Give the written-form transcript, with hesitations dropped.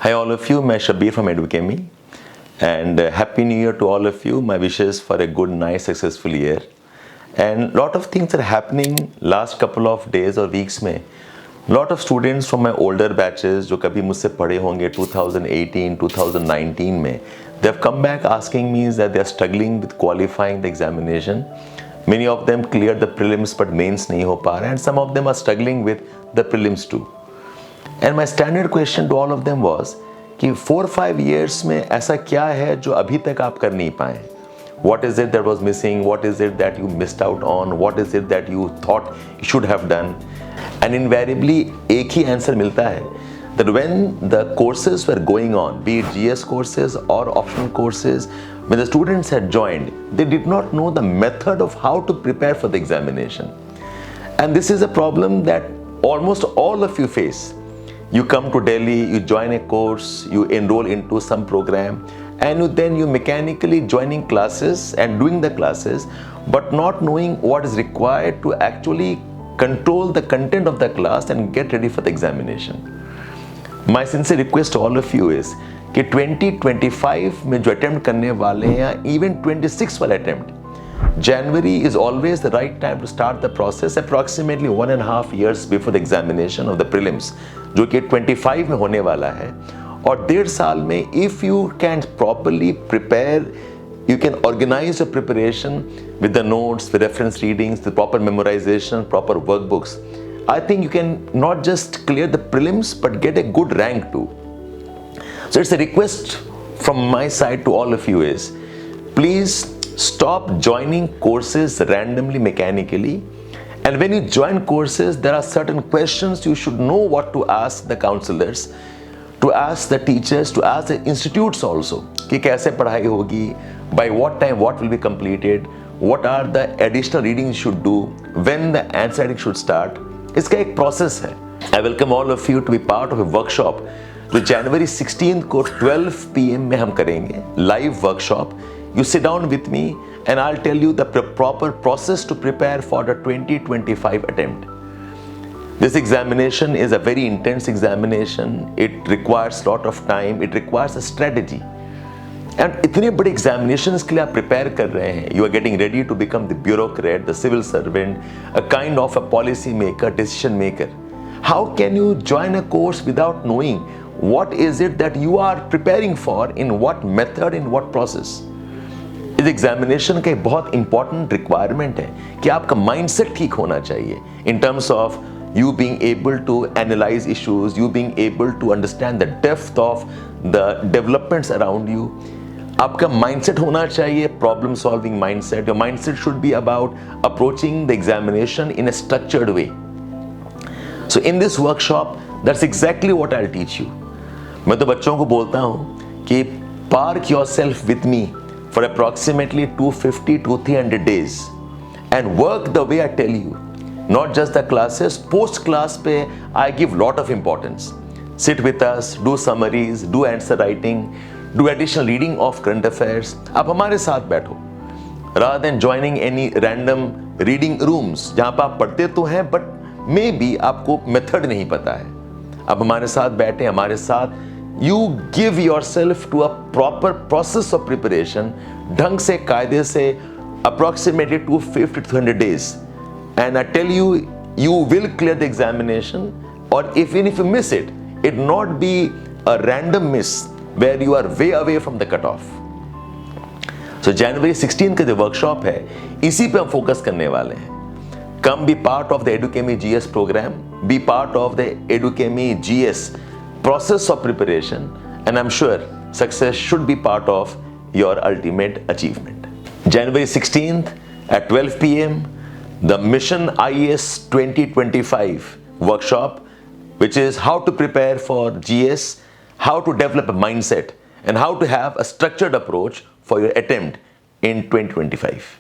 Hi all of you, मैं Shabbir from Edukemy and Happy New Year to all of you. My wishes for a good, nice, successful year. And lot of things are happening last couple of days or weeks में. Lot of students from my older batches जो कभी मुझसे पढ़े होंगे 2018, 2019 में, they have come back asking me that they are struggling with qualifying the examination. Many of them cleared the prelims but mains नहीं हो पा रहे and some of them are struggling with the prelims too. And my standard question to all of them was कि 4-5 years में ऐसा क्या है जो अभी तक आप कर नहीं पाए? What is it that was missing? What is it that you missed out on? What is it that you thought you should have done? And invariably एक ही answer मिलता है that when the courses were going on, be it GS courses or optional courses, when the students had joined, they did not know the method of how to prepare for the examination. And this is a problem that almost all of you face. You come to Delhi, you join a course, you enroll into some program, and then you mechanically joining classes and doing the classes, but not knowing what is required to actually control the content of the class and get ready for the examination. My sincere request to all of you is कि 2025 में जो attempt करने वाले हैं, even 26 वाला attempt, January is always the right time to start the process, approximately 1.5 years before the examination of the prelims, जो कि 25 में होने वाला है. और 1.5 साल में if you can properly prepare, you can organize your preparation with the notes, the reference readings, the proper memorization, proper workbooks. I think you can not just clear the prelims but get a good rank too. So it's a request from my side to all of you is, please stop joining courses randomly, mechanically. And when you join courses, there are certain questions you should know what to ask the counselors, to ask the teachers, to ask the institutes also. कि कैसे पढ़ाई होगी, by what time what will be completed, what are the additional readings you should do, when the answer writing should start. इसका एक process है. I welcome all of you to be part of a workshop जो January 16th को 12 PM में हम करेंगे, live workshop. You sit down with me and I'll tell you the proper process to prepare for the 2025 attempt. This examination is a very intense examination. It requires a lot of time. It requires a strategy. And इतने बड़े examinations के लिए आप prepare कर रहे हैं. You are getting ready to become the bureaucrat, the civil servant, a kind of a policy maker, decision maker. How can you join a course without knowing what is it that you are preparing for, in what method, in what process? इस examination का एक बहुत important requirement है कि आपका mindset ठीक होना चाहिए in terms of you being able to analyze issues, you being able to understand the depth of the developments around you. आपका mindset होना चाहिए problem solving mindset. Your mindset should be about approaching the examination in a structured way. So in this workshop, that's exactly what I'll teach you. मैं तो बच्चों को बोलता हूँ कि park yourself with me for approximately 250 to 300 days and work the way I tell you. Not just the classes, post class पे I give lot of importance. Sit with us, do summaries, do answer writing, do additional reading of current affairs. आप हमारे साथ बैठो. Rather than joining any random reading rooms जहाँ पर आप पढ़ते तो हैं but maybe आपको method नहीं पता है. आप हमारे साथ बैठे, हमारे साथ you give yourself to a proper process of preparation, ढंग से, कायदे से, approximately 250 to 300 days. And I tell you, you will clear the examination, or even if you miss it, it not be a random miss where you are way away from the cutoff. So January 16th का जो workshop है, इसी पे हम focus करने वाले हैं. Come be part of the Edukemy GS program, be part of the Edukemy GS process of preparation, and I'm sure success should be part of your ultimate achievement. January 16th at 12 PM, the Mission IAS 2025 workshop, which is how to prepare for GS, how to develop a mindset, and how to have a structured approach for your attempt in 2025.